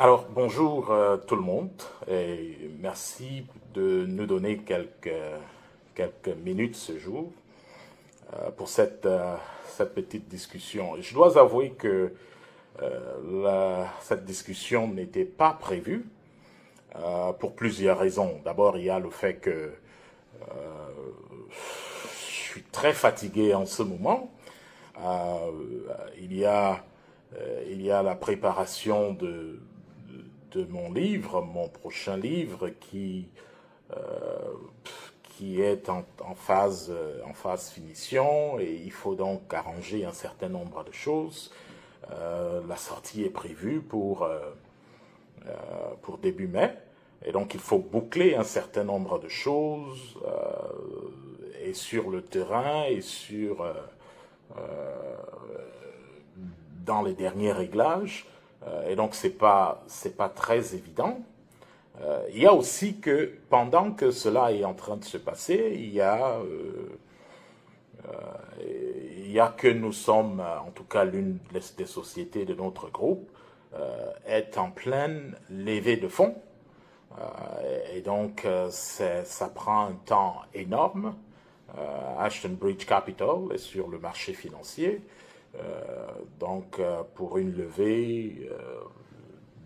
Alors, bonjour tout le monde et merci de nous donner quelques minutes ce jour pour cette petite discussion. Je dois avouer que cette discussion n'était pas prévue pour plusieurs raisons. D'abord, il y a le fait que je suis très fatigué en ce moment. Euh, il y a, il y a la préparation de mon livre, mon prochain livre qui est en phase finition et il faut donc arranger un certain nombre de choses. La sortie est prévue pour début mai et donc il faut boucler un certain nombre de choses et sur le terrain et dans les derniers réglages. Et donc c'est pas très évident. Il y a aussi que pendant que cela est en train de se passer, il y a que nous sommes, en tout cas l'une des sociétés de notre groupe, est en pleine levée de fonds. Et donc ça prend un temps énorme. Ashton Bridge Capital est sur le marché financier. Donc pour une levée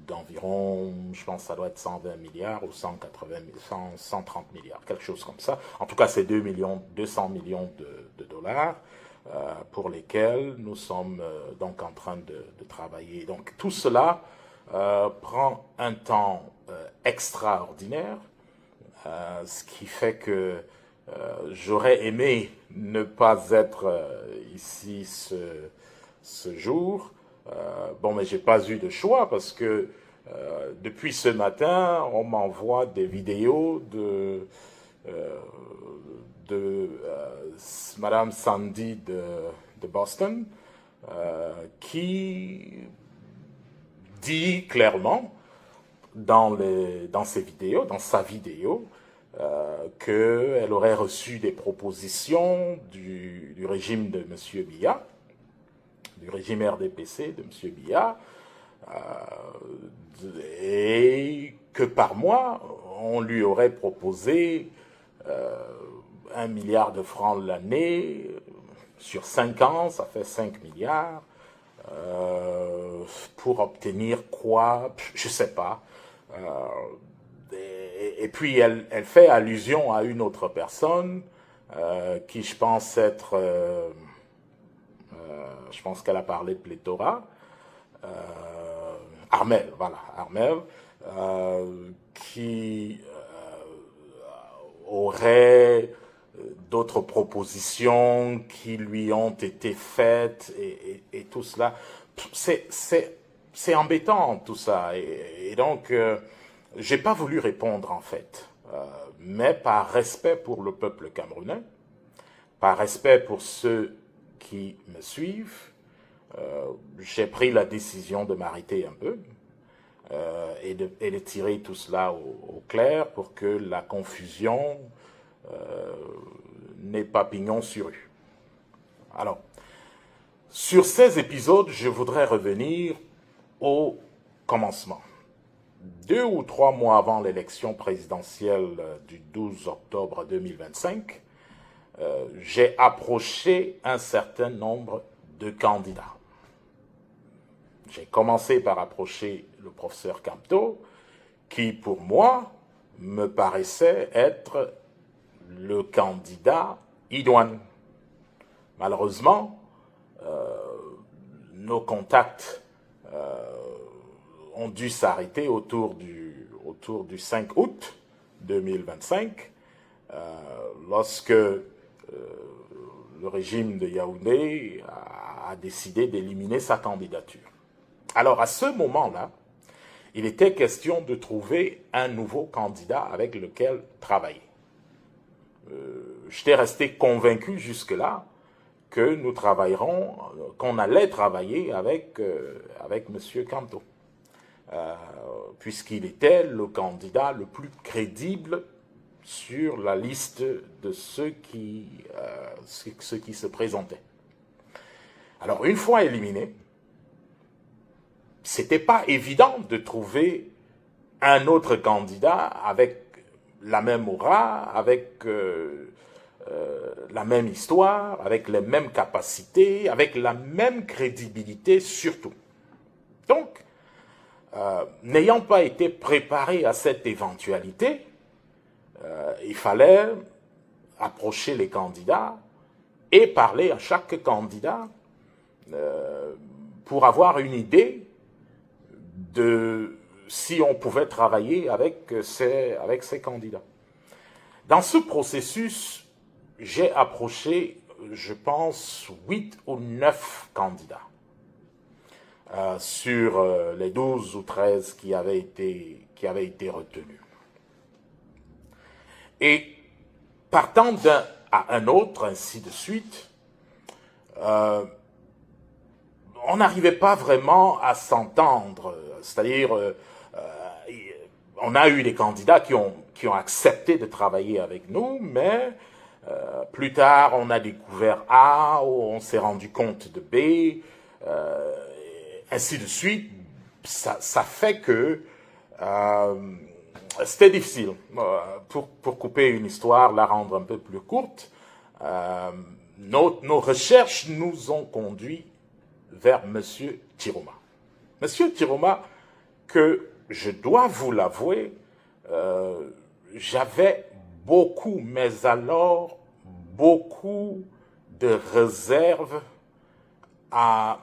d'environ, je pense que ça doit être 120 milliards ou 130 milliards, quelque chose comme ça. En tout cas, c'est 200 millions de dollars pour lesquels nous sommes donc en train de travailler. Donc tout cela prend un temps extraordinaire, ce qui fait que j'aurais aimé ne pas être ici ce jour. Bon, mais j'ai pas eu de choix parce que depuis ce matin, on m'envoie des vidéos de Madame Sandy de Boston qui dit clairement dans sa vidéo, qu'elle aurait reçu des propositions du régime de M. Biya, du régime RDPC de M. Biya, et que par mois, on lui aurait proposé 1 milliard de francs l'année, sur 5 ans, ça fait 5 milliards, pour obtenir quoi, je ne sais pas. Et puis elle fait allusion à une autre personne qui je pense être, je pense qu'elle a parlé de pléthora, Armel, voilà, Armel, qui aurait d'autres propositions qui lui ont été faites et tout cela. C'est embêtant tout ça. Et donc, j'ai pas voulu répondre en fait. Mais par respect pour le peuple camerounais, par respect pour ceux qui me suivent, j'ai pris la décision de m'arrêter un peu et de tirer tout cela au clair pour que la confusion n'ait pas pignon sur rue. Alors, sur ces épisodes, je voudrais revenir au commencement. 2 ou 3 mois avant l'élection présidentielle du 12 octobre 2025, j'ai approché un certain nombre de candidats. J'ai commencé par approcher le professeur Camteau, qui pour moi me paraissait être le candidat idoine. Malheureusement, nos contacts ont dû s'arrêter autour du 5 août 2025, lorsque le régime de Yaoundé a décidé d'éliminer sa candidature. Alors à ce moment-là, il était question de trouver un nouveau candidat avec lequel travailler. J'étais resté convaincu jusque-là que nous travaillerons, qu'on allait travailler avec M. Camteau, puisqu'il était le candidat le plus crédible sur la liste de ceux qui se présentaient. Alors, une fois éliminé, c'était pas évident de trouver un autre candidat avec la même aura, avec la même histoire, avec les mêmes capacités, avec la même crédibilité surtout. Donc, n'ayant pas été préparé à cette éventualité, il fallait approcher les candidats et parler à chaque candidat pour avoir une idée de si on pouvait travailler avec ces candidats. Dans ce processus, j'ai approché, je pense, 8 ou 9 candidats sur les 12 ou 13 qui avaient été retenus. Et partant d'un à un autre, ainsi de suite, on n'arrivait pas vraiment à s'entendre. C'est-à-dire, on a eu des candidats qui ont accepté de travailler avec nous, mais plus tard, on a découvert A, ou on s'est rendu compte de B, ainsi de suite. Ça fait que c'était difficile. Pour couper une histoire, la rendre un peu plus courte, nos recherches nous ont conduits vers M. Tiroma. M. Tiroma, que je dois vous l'avouer, j'avais beaucoup, mais alors beaucoup de réserves à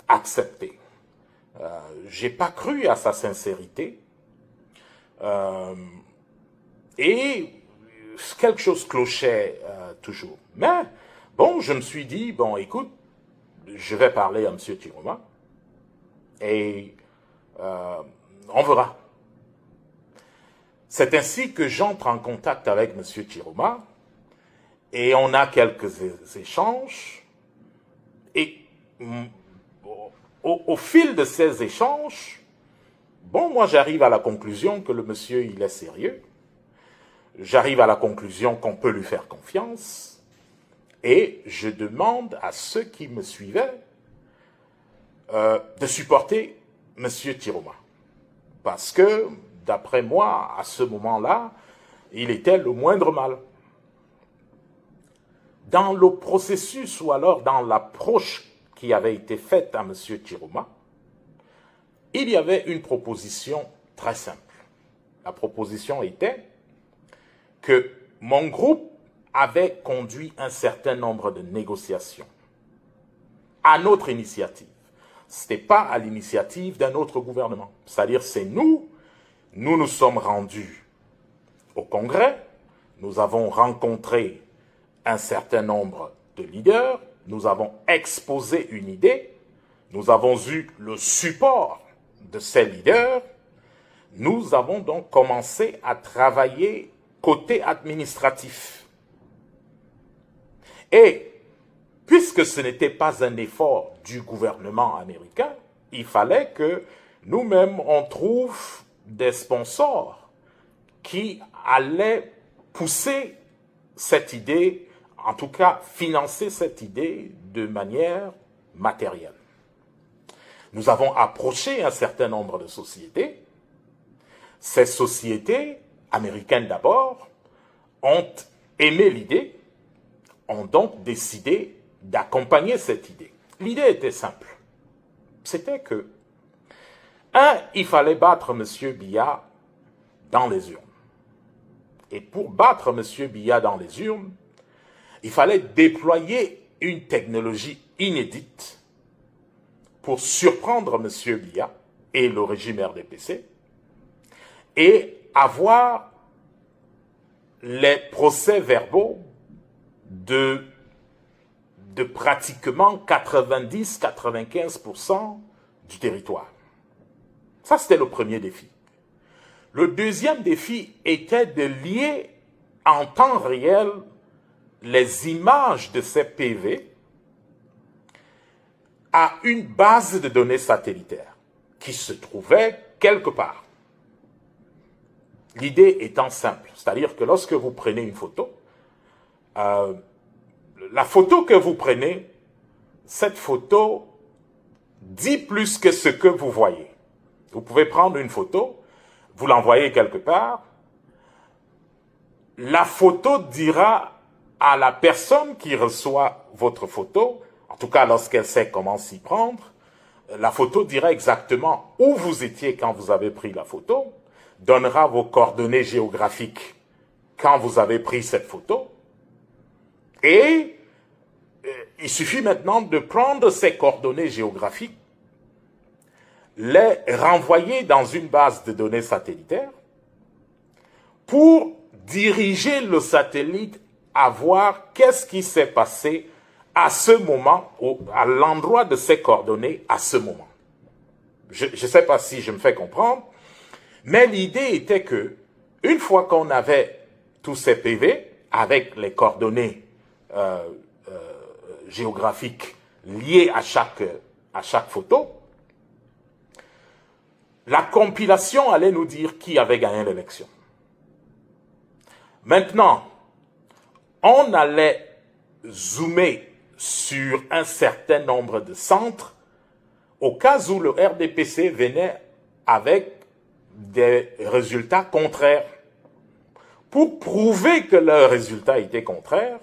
accepter. J'ai pas cru à sa sincérité et quelque chose clochait toujours. Mais bon, je me suis dit, bon, écoute, je vais parler à M. Tiroma et on verra. C'est ainsi que j'entre en contact avec M. Tiroma et on a quelques échanges et au fil de ces échanges, bon, moi j'arrive à la conclusion que le monsieur il est sérieux, j'arrive à la conclusion qu'on peut lui faire confiance et je demande à ceux qui me suivaient de supporter M. Tiroma. Parce que, d'après moi, à ce moment-là, il était le moindre mal. Dans le processus ou alors dans l'approche qui avait été faite à M. Tiroma, il y avait une proposition très simple. La proposition était que mon groupe avait conduit un certain nombre de négociations à notre initiative. Ce n'était pas à l'initiative d'un autre gouvernement. C'est-à-dire, c'est nous nous sommes rendus au Congrès, nous avons rencontré un certain nombre de leaders, nous avons exposé une idée, nous avons eu le support de ces leaders, nous avons donc commencé à travailler côté administratif. Et puisque ce n'était pas un effort du gouvernement américain, il fallait que nous-mêmes on trouve des sponsors qui allaient pousser cette idée, en tout cas financer cette idée de manière matérielle. Nous avons approché un certain nombre de sociétés. Ces sociétés, américaines d'abord, ont aimé l'idée, ont donc décidé d'accompagner cette idée. L'idée était simple. C'était que, il fallait battre M. Biya dans les urnes. Et pour battre M. Biya dans les urnes, il fallait déployer une technologie inédite pour surprendre M. Biya et le régime RDPC et avoir les procès-verbaux de pratiquement 90-95% du territoire. Ça, c'était le premier défi. Le deuxième défi était de lier en temps réel les images de ces PV à une base de données satellitaire qui se trouvait quelque part. L'idée étant simple, c'est-à-dire que lorsque vous prenez une photo, la photo que vous prenez, cette photo dit plus que ce que vous voyez. Vous pouvez prendre une photo, vous l'envoyez quelque part, la photo dira à la personne qui reçoit votre photo, en tout cas lorsqu'elle sait comment s'y prendre, la photo dira exactement où vous étiez quand vous avez pris la photo, donnera vos coordonnées géographiques quand vous avez pris cette photo, et il suffit maintenant de prendre ces coordonnées géographiques, les renvoyer dans une base de données satellitaire pour diriger le satellite à voir qu'est-ce qui s'est passé à ce moment, à l'endroit de ces coordonnées à ce moment. Je ne sais pas si je me fais comprendre, mais l'idée était que, une fois qu'on avait tous ces PV avec les coordonnées géographiques liées à chaque photo, la compilation allait nous dire qui avait gagné l'élection. Maintenant, on allait zoomer sur un certain nombre de centres au cas où le RDPC venait avec des résultats contraires. Pour prouver que le résultat était contraire,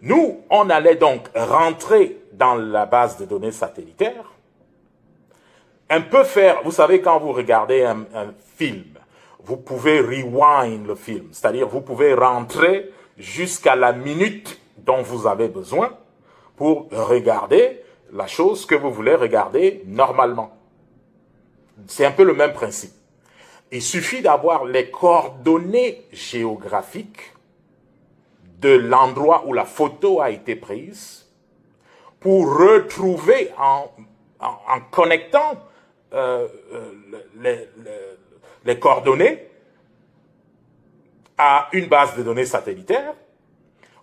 nous, on allait donc rentrer dans la base de données satellitaire, un peu faire, vous savez, quand vous regardez un film, vous pouvez rewind le film, c'est-à-dire vous pouvez rentrer jusqu'à la minute dont vous avez besoin pour regarder la chose que vous voulez regarder normalement. C'est un peu le même principe. Il suffit d'avoir les coordonnées géographiques de l'endroit où la photo a été prise pour retrouver en connectant les coordonnées à une base de données satellitaire.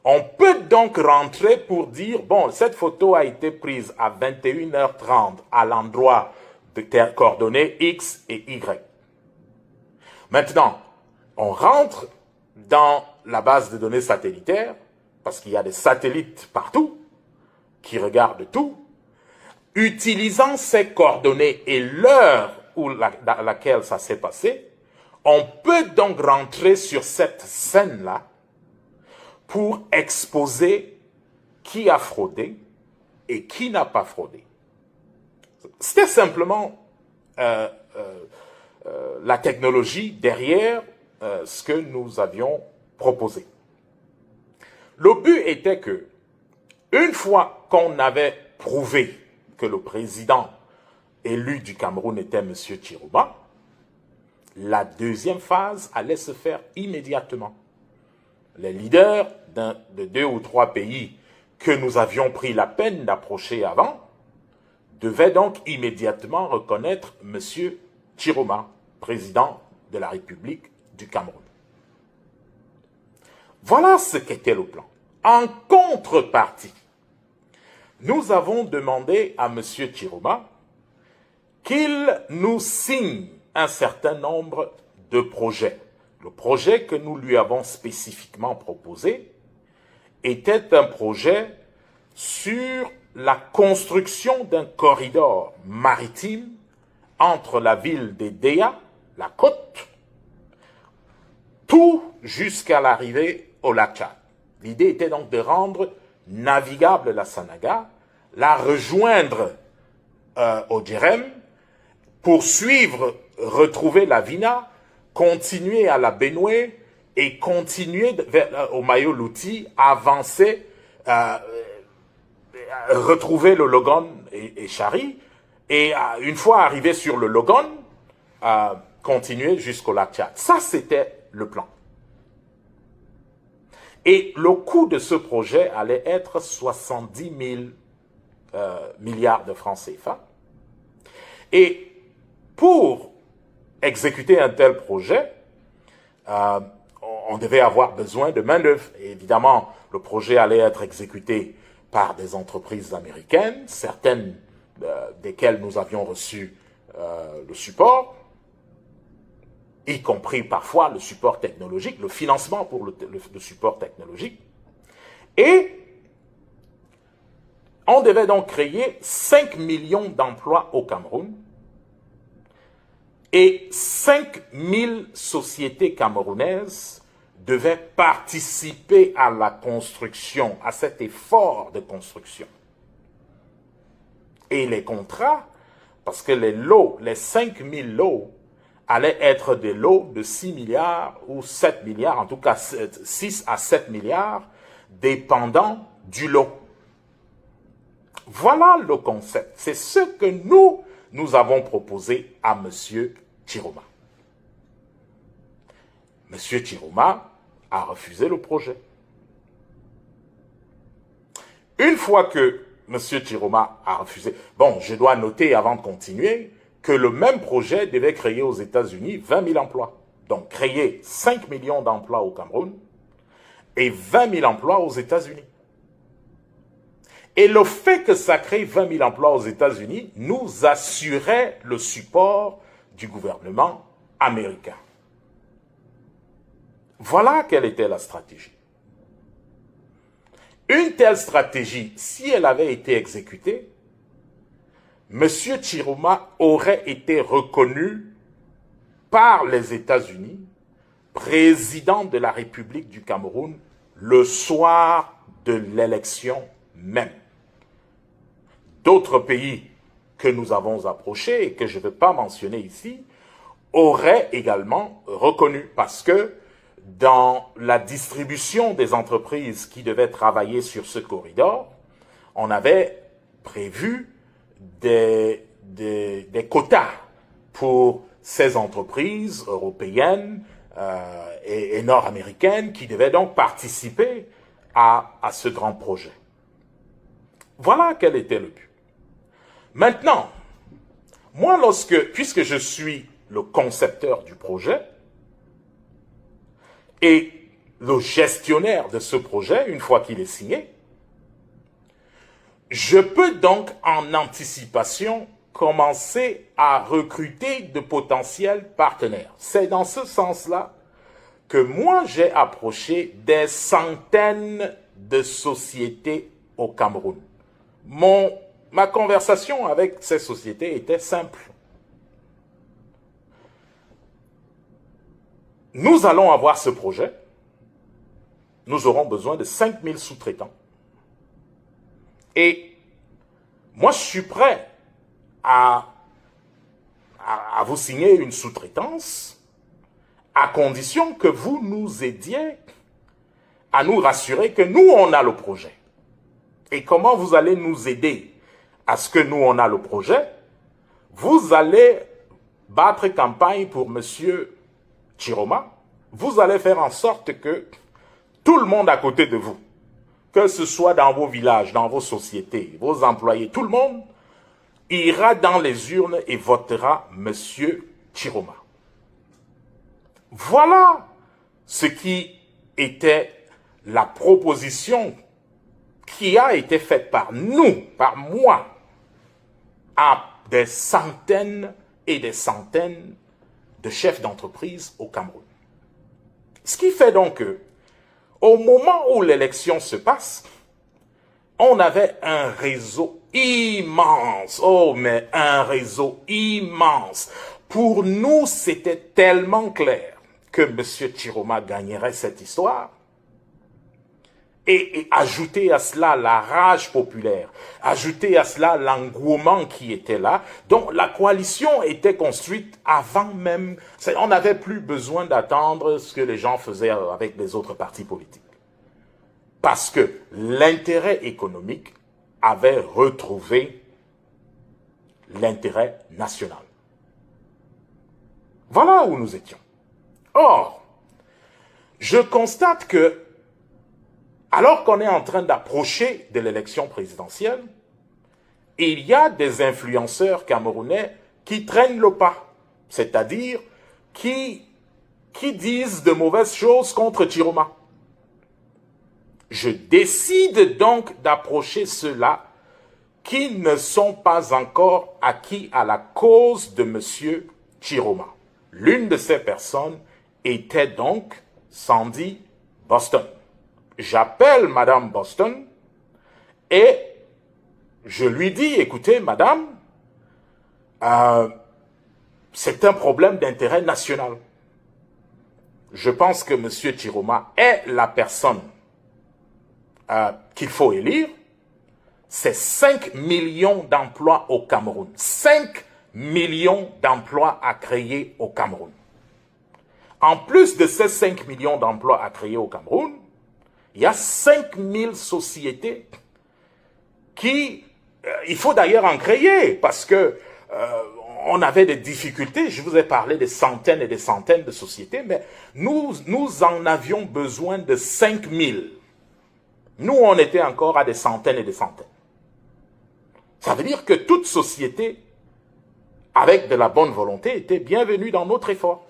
On peut donc rentrer pour dire, bon, cette photo a été prise à 21h30 à l'endroit de coordonnées X et Y. Maintenant, on rentre dans la base de données satellitaire, parce qu'il y a des satellites partout qui regardent tout, utilisant ces coordonnées et l'heure dans laquelle ça s'est passé, on peut donc rentrer sur cette scène-là pour exposer qui a fraudé et qui n'a pas fraudé. C'était simplement la technologie derrière ce que nous avions proposé. Le but était que, une fois qu'on avait prouvé que le président élu du Cameroun était M. Tshiroma, la deuxième phase allait se faire immédiatement. Les leaders de 2 ou 3 pays que nous avions pris la peine d'approcher avant devaient donc immédiatement reconnaître M. Tshiroma, président de la République du Cameroun. Voilà ce qu'était le plan. En contrepartie, nous avons demandé à M. Tshiroma qu'il nous signe un certain nombre de projets. Le projet que nous lui avons spécifiquement proposé était un projet sur la construction d'un corridor maritime entre la ville d'Edea, la côte, tout jusqu'à l'arrivée au lac Tchad. L'idée était donc de rendre navigable la Sanaga, la rejoindre au Djerem, poursuivre, retrouver la Vina, continuer à la Benoué et continuer au Mayo-Louti, avancer, retrouver le Logon et Chari, et une fois arrivé sur le Logon, continuer jusqu'au lac Tchad. Ça, c'était le plan. Et le coût de ce projet allait être 70 000 milliards de francs CFA. Et pour exécuter un tel projet, on devait avoir besoin de main-d'œuvre. Évidemment, le projet allait être exécuté par des entreprises américaines, certaines desquelles nous avions reçu le support, y compris parfois le support technologique, le financement pour le support technologique. Et On devait donc créer 5 millions d'emplois au Cameroun et 5000 sociétés camerounaises devaient participer à la construction, à cet effort de construction. Et les contrats, parce que les lots, les 5000 lots, allaient être des lots de 6 milliards ou 7 milliards, en tout cas 6 à 7 milliards, dépendant du lot. Voilà le concept. C'est ce que nous avons proposé à M. Chiroma. M. Chiroma a refusé le projet. Une fois que M. Chiroma a refusé, bon, je dois noter avant de continuer que le même projet devait créer aux États-Unis 20 000 emplois. Donc, créer 5 millions d'emplois au Cameroun et 20 000 emplois aux États-Unis. Et le fait que ça crée 20 000 emplois aux États-Unis nous assurait le support du gouvernement américain. Voilà quelle était la stratégie. Une telle stratégie, si elle avait été exécutée, M. Chiroma aurait été reconnu par les États-Unis président de la République du Cameroun le soir de l'élection même. D'autres pays que nous avons approchés et que je ne vais pas mentionner ici auraient également reconnu parce que dans la distribution des entreprises qui devaient travailler sur ce corridor, on avait prévu des quotas pour ces entreprises européennes et nord-américaines qui devaient donc participer à ce grand projet. Voilà quel était le but. Maintenant, moi, puisque je suis le concepteur du projet et le gestionnaire de ce projet, une fois qu'il est signé, je peux donc en anticipation commencer à recruter de potentiels partenaires. C'est dans ce sens-là que moi j'ai approché des centaines de sociétés au Cameroun. Ma conversation avec ces sociétés était simple. Nous allons avoir ce projet. Nous aurons besoin de 5000 sous-traitants. Et moi, je suis prêt à vous signer une sous-traitance à condition que vous nous aidiez à nous rassurer que nous, on a le projet. Et comment vous allez nous aider à ce que nous, on a le projet? Vous allez battre campagne pour M. Chiroma. Vous allez faire en sorte que tout le monde à côté de vous, que ce soit dans vos villages, dans vos sociétés, vos employés, tout le monde ira dans les urnes et votera M. Chiroma. Voilà ce qui était la proposition qui a été faite par nous, par moi, à des centaines et des centaines de chefs d'entreprise au Cameroun. Ce qui fait donc que, au moment où l'élection se passe, on avait un réseau immense. Oh, mais un réseau immense. Pour nous, c'était tellement clair que M. Chiroma gagnerait cette histoire. Et ajouter à cela la rage populaire, ajouter à cela l'engouement qui était là. Donc la coalition était construite avant même. On n'avait plus besoin d'attendre ce que les gens faisaient avec les autres partis politiques. Parce que l'intérêt économique avait retrouvé l'intérêt national. Voilà où nous étions. Or, je constate que alors qu'on est en train d'approcher de l'élection présidentielle, il y a des influenceurs camerounais qui traînent le pas, c'est-à-dire qui disent de mauvaises choses contre Chiroma. Je décide donc d'approcher ceux-là qui ne sont pas encore acquis à la cause de M. Chiroma. L'une de ces personnes était donc Sandy Boston. J'appelle Madame Boston et Je lui dis, écoutez, madame, c'est un problème d'intérêt national. Je pense que M. Chiroma est la personne qu'il faut élire. C'est 5 millions d'emplois au Cameroun. 5 millions d'emplois à créer au Cameroun. En plus de ces 5 millions d'emplois à créer au Cameroun, il y a 5000 sociétés qui, il faut d'ailleurs en créer parce que on avait des difficultés. Je vous ai parlé des centaines et des centaines de sociétés, mais nous en avions besoin de 5000. Nous, on était encore à des centaines et des centaines. Ça veut dire que toute société, avec de la bonne volonté, était bienvenue dans notre effort.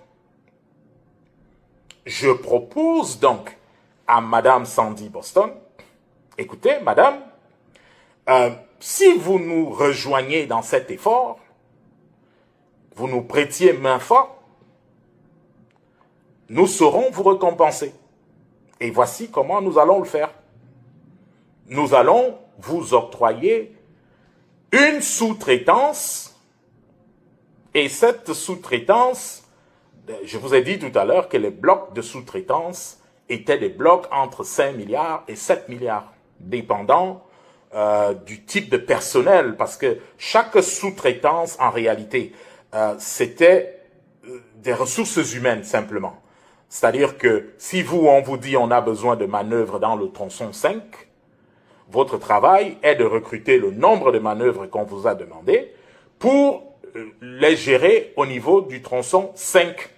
Je propose donc à Madame Sandy Boston, écoutez, Madame, si vous nous rejoignez dans cet effort, vous nous prêtiez main forte, nous saurons vous récompenser. Et voici comment nous allons le faire. Nous allons vous octroyer une sous-traitance, et cette sous-traitance, je vous ai dit tout à l'heure que les blocs de sous-traitance étaient des blocs entre 5 milliards et 7 milliards, dépendant du type de personnel, parce que chaque sous-traitance, en réalité, c'était des ressources humaines, simplement. C'est-à-dire que si on vous dit on a besoin de manœuvres dans le tronçon 5, votre travail est de recruter le nombre de manœuvres qu'on vous a demandé pour les gérer au niveau du tronçon 5.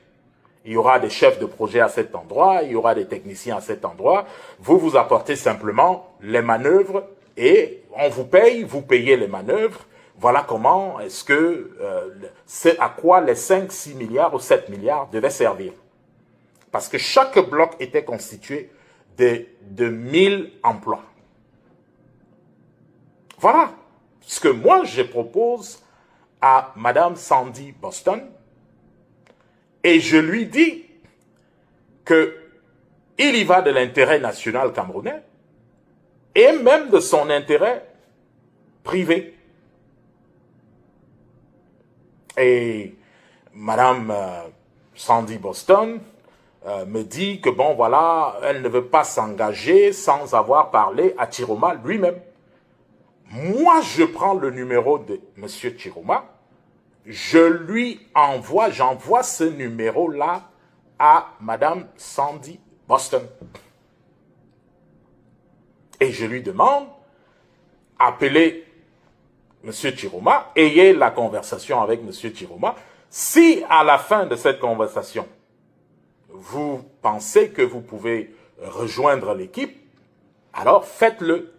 Il y aura des chefs de projet à cet endroit, il y aura des techniciens à cet endroit. Vous apportez simplement les manœuvres et on vous paye, vous payez les manœuvres. Voilà comment est-ce que, c'est à quoi les 5, 6 milliards ou 7 milliards devaient servir. Parce que chaque bloc était constitué de 1000 emplois. Voilà ce que moi je propose à Madame Sandy Boston, et je lui dis que il y va de l'intérêt national camerounais et même de son intérêt privé. Et Madame Sandy Boston me dit que bon voilà, elle ne veut pas s'engager sans avoir parlé à Chiroma lui-même. Moi, je prends le numéro de M. Chiroma, je lui j'envoie ce numéro-là à Madame Sandy Boston. Et je lui demande, appelez M. Chiroma, ayez la conversation avec M. Chiroma. Si à la fin de cette conversation, vous pensez que vous pouvez rejoindre l'équipe, alors faites-le.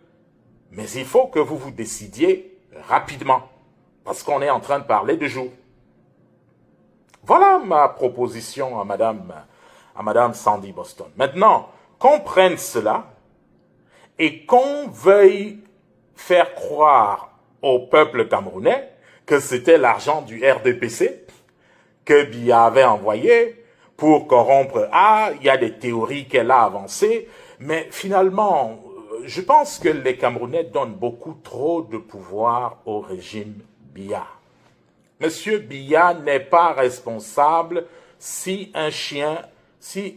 Mais il faut que vous vous décidiez rapidement, parce qu'on est en train de parler de jour. Voilà ma proposition à Madame Sandy Boston. Maintenant, qu'on prenne cela et qu'on veuille faire croire au peuple camerounais que c'était l'argent du RDPC que Biya avait envoyé pour corrompre. Ah, il y a des théories qu'elle a avancées, mais finalement, je pense que les Camerounais donnent beaucoup trop de pouvoir au régime Biya. Monsieur Biya n'est pas responsable si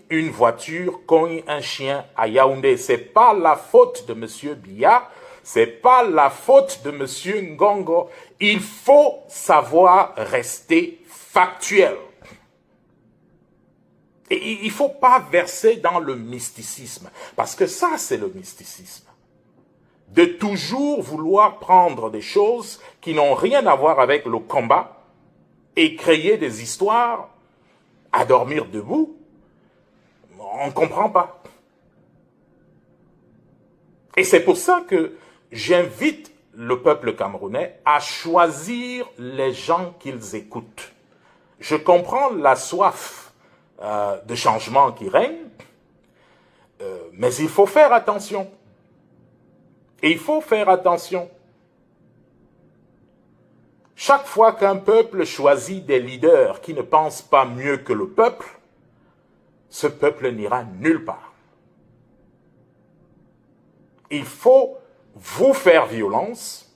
une voiture cogne un chien à Yaoundé. C'est pas la faute de Monsieur Biya, c'est pas la faute de Monsieur Ngongo. Il faut savoir rester factuel. Et il ne faut pas verser dans le mysticisme, parce que ça, c'est le mysticisme. De toujours vouloir prendre des choses qui n'ont rien à voir avec le combat et créer des histoires à dormir debout, on ne comprend pas. Et c'est pour ça que j'invite le peuple camerounais à choisir les gens qu'ils écoutent. Je comprends la soif de changement qui règne, mais il faut faire attention. Et il faut faire attention. Chaque fois qu'un peuple choisit des leaders qui ne pensent pas mieux que le peuple, ce peuple n'ira nulle part. Il faut vous faire violence,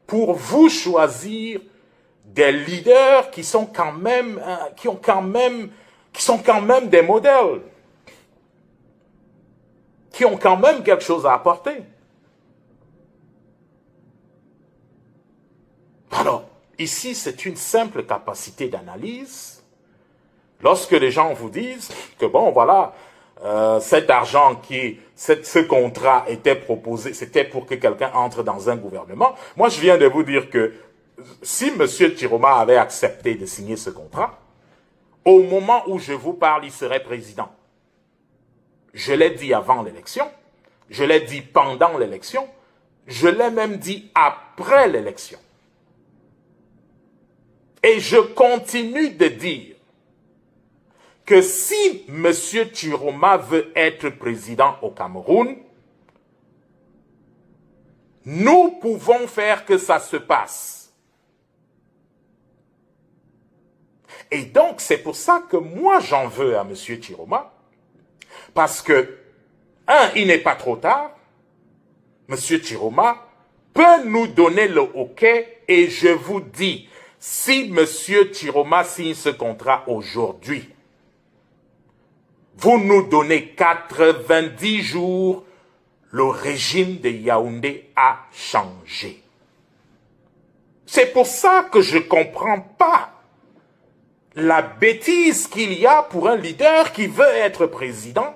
pour vous choisir des leaders qui sont quand même, qui sont quand même des modèles, qui ont quand même quelque chose à apporter. Alors, ici, c'est une simple capacité d'analyse. Lorsque les gens vous disent que bon, voilà, cet argent ce contrat était proposé, c'était pour que quelqu'un entre dans un gouvernement. Moi, je viens de vous dire que si M. Chiroma avait accepté de signer ce contrat, au moment où je vous parle, il serait président. Je l'ai dit avant l'élection, je l'ai dit pendant l'élection, je l'ai même dit après l'élection. Et je continue de dire que si M. Chiroma veut être président au Cameroun, nous pouvons faire que ça se passe. Et donc, c'est pour ça que moi, j'en veux à M. Chiroma, parce que, il n'est pas trop tard, M. Chiroma peut nous donner le OK, et je vous dis, si M. Chiroma signe ce contrat aujourd'hui, vous nous donnez 90 jours, le régime de Yaoundé a changé. C'est pour ça que je ne comprends pas la bêtise qu'il y a pour un leader qui veut être président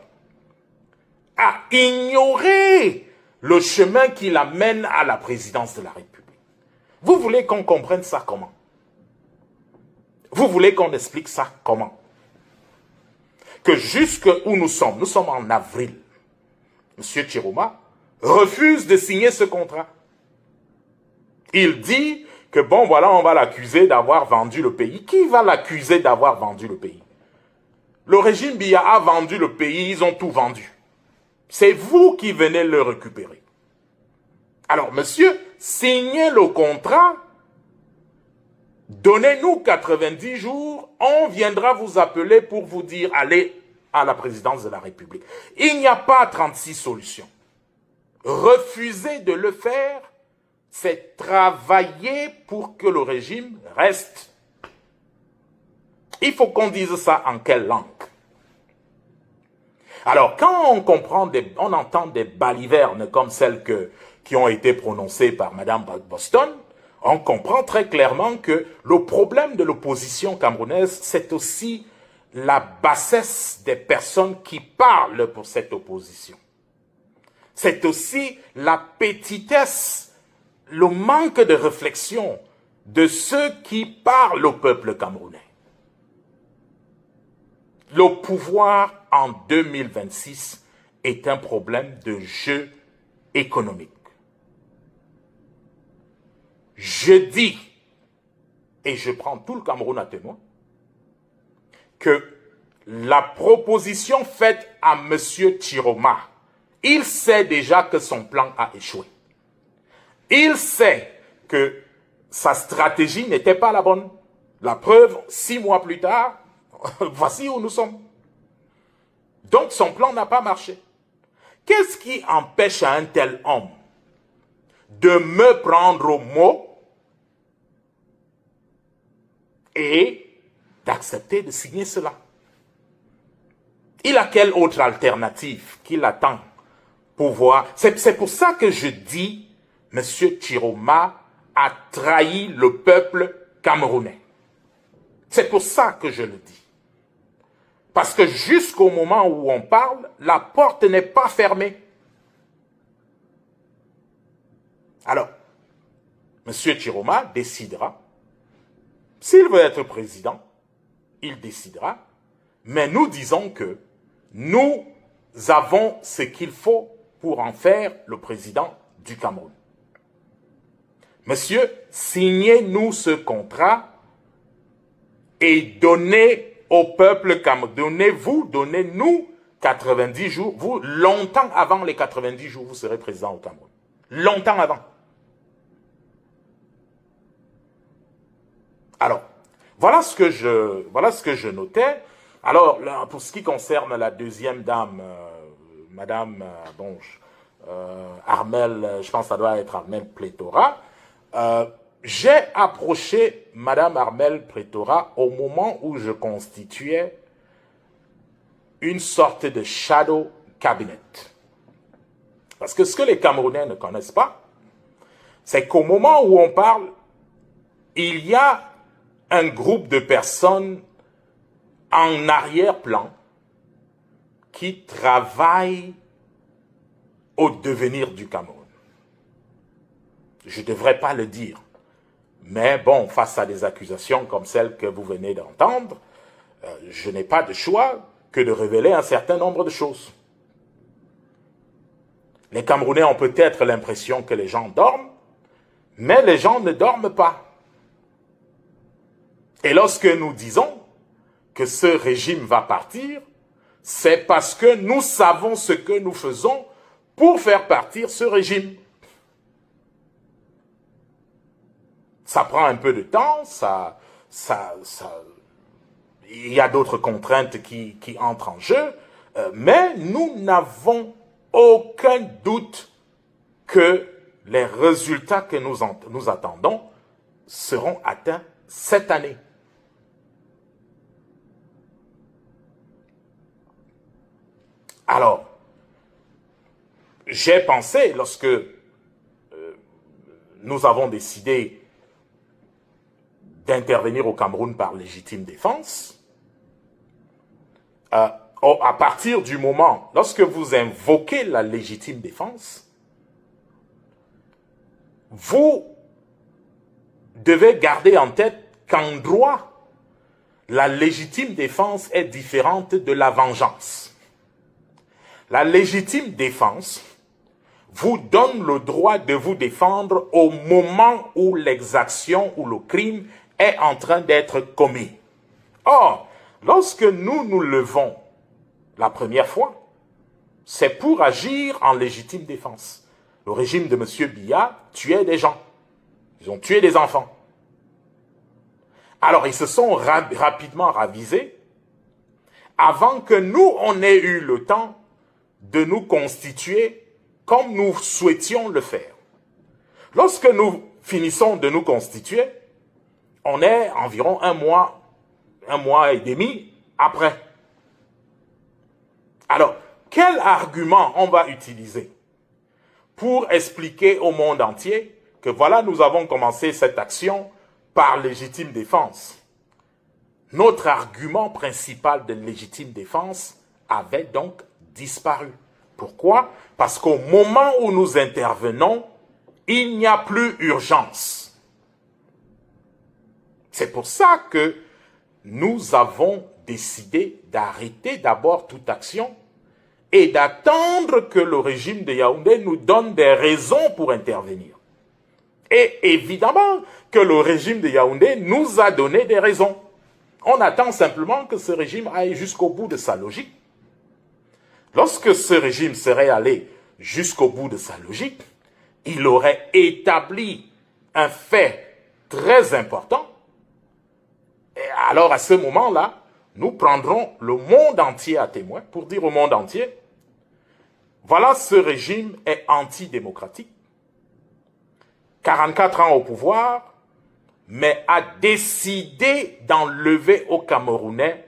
à ignorer le chemin qui l'amène à la présidence de la République. Vous voulez qu'on comprenne ça comment? Vous voulez qu'on explique ça comment? Que jusque où nous sommes en avril, M. Chiroma refuse de signer ce contrat. Il dit que bon, voilà, on va l'accuser d'avoir vendu le pays. Qui va l'accuser d'avoir vendu le pays? Le régime Biya a vendu le pays, ils ont tout vendu. C'est vous qui venez le récupérer. Alors, monsieur, signez le contrat, donnez-nous 90 jours, on viendra vous appeler pour vous dire, allez à la présidence de la République. Il n'y a pas 36 solutions. Refuser de le faire, c'est travailler pour que le régime reste. Il faut qu'on dise ça en quelle langue? Alors, quand on entend des balivernes comme celles qui ont été prononcées par Mme Boston, on comprend très clairement que le problème de l'opposition camerounaise, c'est aussi la bassesse des personnes qui parlent pour cette opposition. C'est aussi la petitesse, le manque de réflexion de ceux qui parlent au peuple camerounais. Le pouvoir en 2026 est un problème de jeu économique. Je dis, et je prends tout le Cameroun à témoin, que la proposition faite à M. Chiroma, il sait déjà que son plan a échoué. Il sait que sa stratégie n'était pas la bonne. La preuve, 6 mois plus tard, voici où nous sommes. Donc son plan n'a pas marché. Qu'est-ce qui empêche à un tel homme de me prendre au mot et d'accepter de signer cela? Il a quelle autre alternative qu'il attend pour voir? C'est pour ça que je dis, M. Chiroma a trahi le peuple camerounais. C'est pour ça que je le dis. Parce que jusqu'au moment où on parle, la porte n'est pas fermée. Alors, M. Chiroma décidera. S'il veut être président, il décidera. Mais nous disons que nous avons ce qu'il faut pour en faire le président du Cameroun. Monsieur, signez-nous ce contrat et donnez au peuple camerounais, donnez-nous 90 jours. Vous, longtemps avant les 90 jours, vous serez président au Cameroun. Longtemps avant. Alors, voilà ce que je notais. Alors, là, pour ce qui concerne la deuxième dame, Madame Armelle, je pense que ça doit être Armelle Pléthora, j'ai approché Mme Armelle Prétora au moment où je constituais une sorte de shadow cabinet. Parce que ce que les Camerounais ne connaissent pas, c'est qu'au moment où on parle, il y a un groupe de personnes en arrière-plan qui travaillent au devenir du Cameroun. Je ne devrais pas le dire. Mais bon, face à des accusations comme celles que vous venez d'entendre, je n'ai pas de choix que de révéler un certain nombre de choses. Les Camerounais ont peut-être l'impression que les gens dorment, mais les gens ne dorment pas. Et lorsque nous disons que ce régime va partir, c'est parce que nous savons ce que nous faisons pour faire partir ce régime. Ça prend un peu de temps, il y a d'autres contraintes qui entrent en jeu, mais nous n'avons aucun doute que les résultats que nous attendons seront atteints cette année. Alors, j'ai pensé, lorsque nous avons décidé d'intervenir au Cameroun par légitime défense, à partir du moment, lorsque vous invoquez la légitime défense, vous devez garder en tête qu'en droit, la légitime défense est différente de la vengeance. La légitime défense vous donne le droit de vous défendre au moment où l'exaction ou le crime est en train d'être commis. Or, lorsque nous nous levons la première fois, c'est pour agir en légitime défense. Le régime de M. Biya tuait des gens. Ils ont tué des enfants. Alors, ils se sont rapidement ravisés avant que nous, on ait eu le temps de nous constituer comme nous souhaitions le faire. Lorsque nous finissons de nous constituer, on est environ un mois et demi après. Alors, quel argument on va utiliser pour expliquer au monde entier que voilà, nous avons commencé cette action par légitime défense? Notre argument principal de légitime défense avait donc disparu. Pourquoi? Parce qu'au moment où nous intervenons, il n'y a plus urgence. C'est pour ça que nous avons décidé d'arrêter d'abord toute action et d'attendre que le régime de Yaoundé nous donne des raisons pour intervenir. Et évidemment que le régime de Yaoundé nous a donné des raisons. On attend simplement que ce régime aille jusqu'au bout de sa logique. Lorsque ce régime serait allé jusqu'au bout de sa logique, il aurait établi un fait très important. Et alors à ce moment-là, nous prendrons le monde entier à témoin pour dire au monde entier, voilà, ce régime est antidémocratique, 44 ans au pouvoir, mais a décidé d'enlever aux Camerounais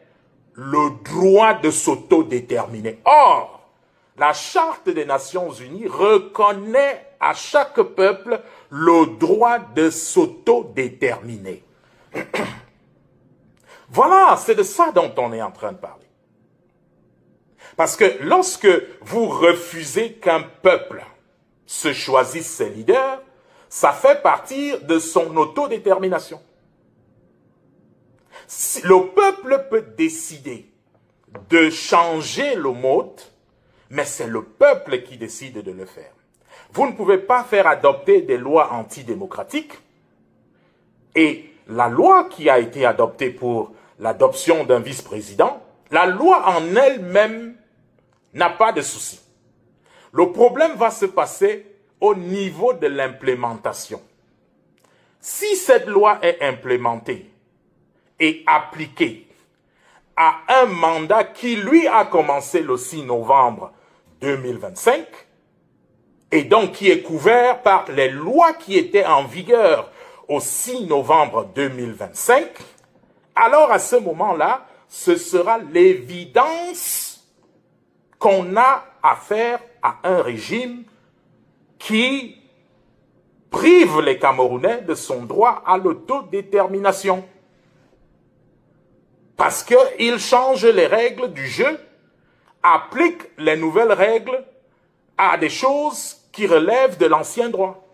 le droit de s'autodéterminer. Or, la Charte des Nations Unies reconnaît à chaque peuple le droit de s'autodéterminer. Voilà, c'est de ça dont on est en train de parler. Parce que lorsque vous refusez qu'un peuple se choisisse ses leaders, ça fait partie de son autodétermination. Le peuple peut décider de changer le mode, mais c'est le peuple qui décide de le faire. Vous ne pouvez pas faire adopter des lois antidémocratiques et la loi qui a été adoptée pour l'adoption d'un vice-président, la loi en elle-même n'a pas de souci. Le problème va se passer au niveau de l'implémentation. Si cette loi est implémentée et appliquée à un mandat qui, lui, a commencé le 6 novembre 2025, et donc qui est couvert par les lois qui étaient en vigueur au 6 novembre 2025, alors à ce moment-là, ce sera l'évidence qu'on a affaire à un régime qui prive les Camerounais de son droit à l'autodétermination. Parce qu'il change les règles du jeu, applique les nouvelles règles à des choses qui relèvent de l'ancien droit.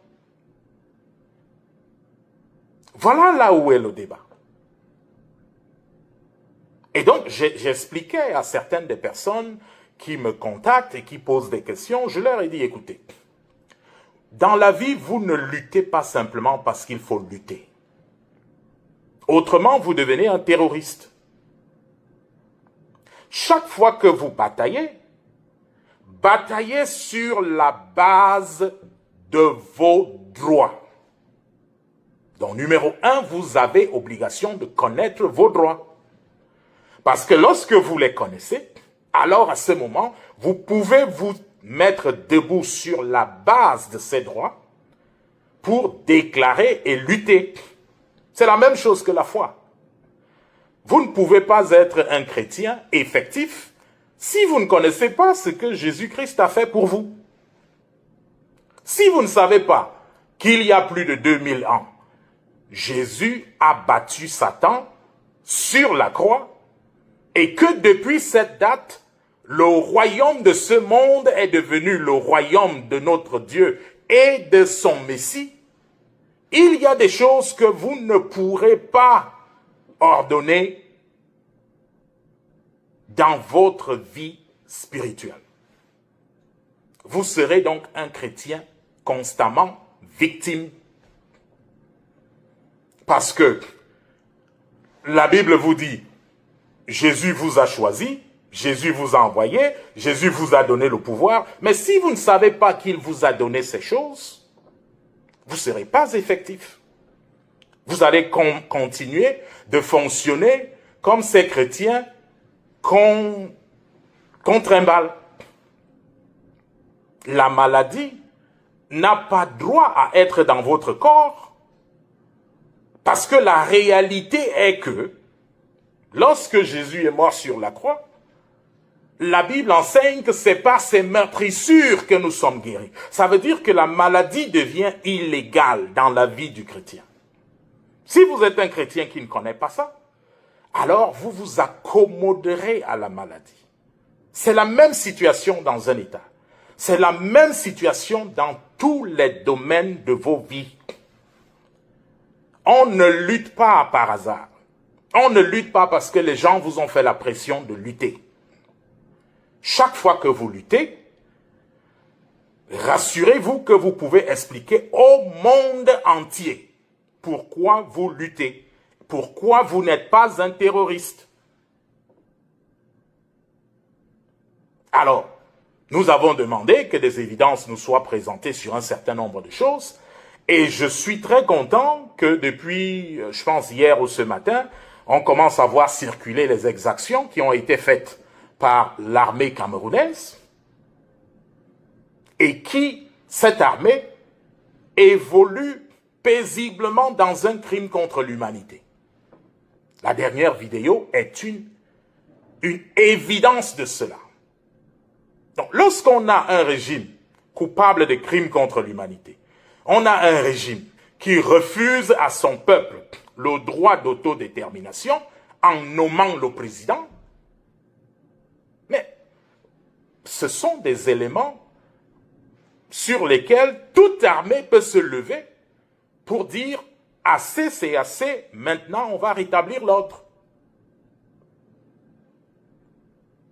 Voilà là où est le débat. Et donc, j'expliquais à certaines des personnes qui me contactent et qui posent des questions, je leur ai dit, écoutez, dans la vie, vous ne luttez pas simplement parce qu'il faut lutter. Autrement, vous devenez un terroriste. Chaque fois que vous bataillez sur la base de vos droits. Donc, numéro 1, vous avez obligation de connaître vos droits. Parce que lorsque vous les connaissez, alors à ce moment, vous pouvez vous mettre debout sur la base de ces droits pour déclarer et lutter. C'est la même chose que la foi. Vous ne pouvez pas être un chrétien effectif si vous ne connaissez pas ce que Jésus-Christ a fait pour vous. Si vous ne savez pas qu'il y a plus de 2000 ans, Jésus a battu Satan sur la croix et que depuis cette date, le royaume de ce monde est devenu le royaume de notre Dieu et de son Messie, il y a des choses que vous ne pourrez pas ordonner dans votre vie spirituelle. Vous serez donc un chrétien constamment victime. Parce que la Bible vous dit, Jésus vous a choisi, Jésus vous a envoyé, Jésus vous a donné le pouvoir, mais si vous ne savez pas qu'il vous a donné ces choses, vous ne serez pas effectif. Vous allez continuer de fonctionner comme ces chrétiens qu'on trimballe. La maladie n'a pas droit à être dans votre corps parce que la réalité est que lorsque Jésus est mort sur la croix, la Bible enseigne que c'est par ses meurtrissures que nous sommes guéris. Ça veut dire que la maladie devient illégale dans la vie du chrétien. Si vous êtes un chrétien qui ne connaît pas ça, alors vous vous accommoderez à la maladie. C'est la même situation dans un État. C'est la même situation dans tous les domaines de vos vies. On ne lutte pas par hasard. On ne lutte pas parce que les gens vous ont fait la pression de lutter. Chaque fois que vous luttez, rassurez-vous que vous pouvez expliquer au monde entier pourquoi vous luttez, pourquoi vous n'êtes pas un terroriste. Alors, nous avons demandé que des évidences nous soient présentées sur un certain nombre de choses et je suis très content que depuis, je pense hier ou ce matin, on commence à voir circuler les exactions qui ont été faites par l'armée camerounaise et qui, cette armée, évolue paisiblement dans un crime contre l'humanité. La dernière vidéo est une évidence de cela. Donc, lorsqu'on a un régime coupable de crimes contre l'humanité, on a un régime qui refuse à son peuple le droit d'autodétermination en nommant le président, mais ce sont des éléments sur lesquels toute armée peut se lever pour dire « assez, c'est assez, maintenant on va rétablir l'ordre ».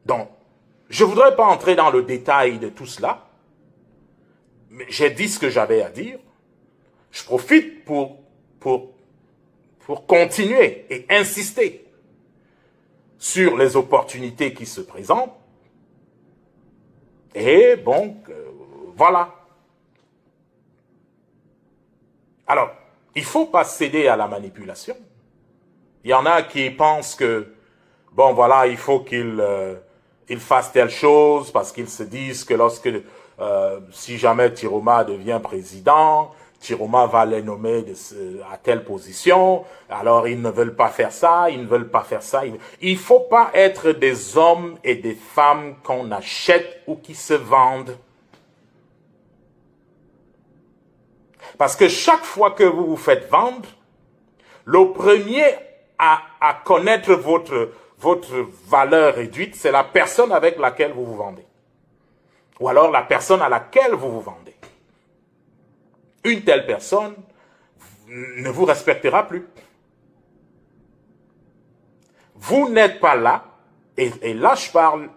Donc, je ne voudrais pas entrer dans le détail de tout cela, mais j'ai dit ce que j'avais à dire. Je profite pour continuer et insister sur les opportunités qui se présentent. Et bon, voilà. Alors, il ne faut pas céder à la manipulation. Il y en a qui pensent que, bon voilà, il faut qu'ils fassent telle chose parce qu'ils se disent que lorsque si jamais Tiroma devient président, Tiroma va les nommer à telle position, alors ils ne veulent pas faire ça, ils ne veulent pas faire ça. Il ne faut pas être des hommes et des femmes qu'on achète ou qui se vendent. Parce que chaque fois que vous vous faites vendre, le premier à connaître votre valeur réduite, c'est la personne avec laquelle vous vous vendez. Ou alors la personne à laquelle vous vous vendez. Une telle personne ne vous respectera plus. Vous n'êtes pas là, et là je parle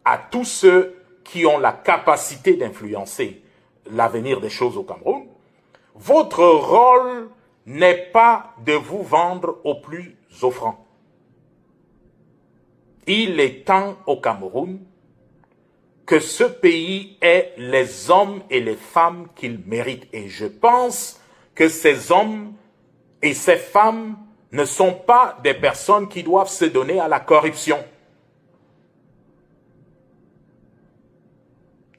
à tous ceux qui ont la capacité d'influencer l'avenir des choses au Cameroun. Votre rôle n'est pas de vous vendre au plus offrant. Il est temps au Cameroun que ce pays ait les hommes et les femmes qu'il mérite. Et je pense que ces hommes et ces femmes ne sont pas des personnes qui doivent se donner à la corruption.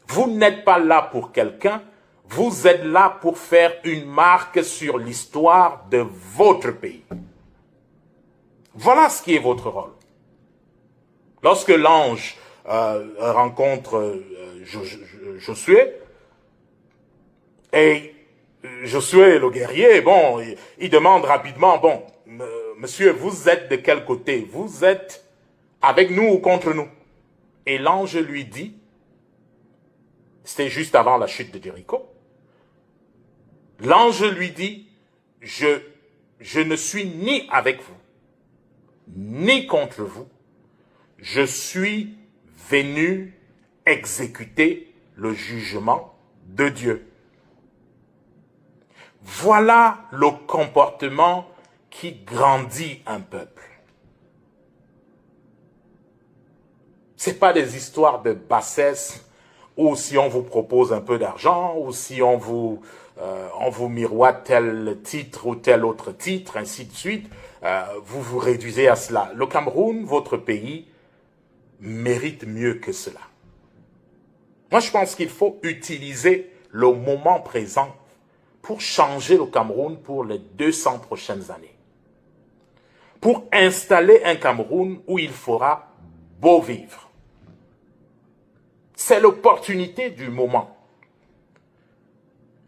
Vous n'êtes pas là pour quelqu'un, vous êtes là pour faire une marque sur l'histoire de votre pays. Voilà ce qui est votre rôle. Lorsque l'ange rencontre Josué, et Josué, le guerrier, bon, il demande rapidement, bon, monsieur, vous êtes de quel côté? Vous êtes avec nous ou contre nous? Et l'ange lui dit, c'était juste avant la chute de Jéricho, l'ange lui dit, je ne suis ni avec vous, ni contre vous, je suis venu exécuter le jugement de Dieu. Voilà le comportement qui grandit un peuple. C'est pas des histoires de bassesse ou si on vous propose un peu d'argent ou si on vous miroite tel titre ou tel autre titre, ainsi de suite, vous vous réduisez à cela. Le Cameroun, votre pays, mérite mieux que cela. Moi, je pense qu'il faut utiliser le moment présent pour changer le Cameroun pour les 200 prochaines années. Pour installer un Cameroun où il fera beau vivre. C'est l'opportunité du moment.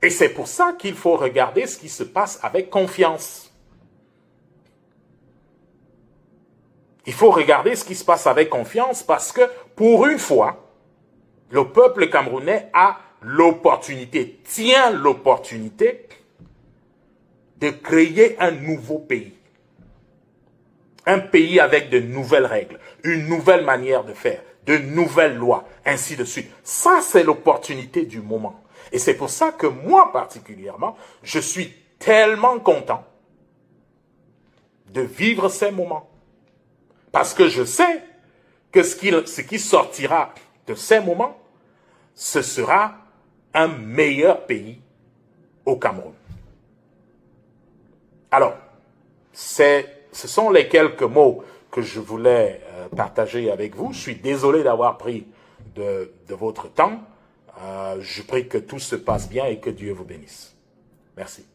Et c'est pour ça qu'il faut regarder ce qui se passe avec confiance. Il faut regarder ce qui se passe avec confiance parce que, pour une fois, le peuple camerounais a l'opportunité, tient l'opportunité de créer un nouveau pays. Un pays avec de nouvelles règles, une nouvelle manière de faire, de nouvelles lois, ainsi de suite. Ça, c'est l'opportunité du moment. Et c'est pour ça que moi, particulièrement, je suis tellement content de vivre ces moments. Parce que je sais que ce qui sortira de ces moments, ce sera un meilleur pays au Cameroun. Alors, ce sont les quelques mots que je voulais partager avec vous. Je suis désolé d'avoir pris de votre temps. Je prie que tout se passe bien et que Dieu vous bénisse. Merci.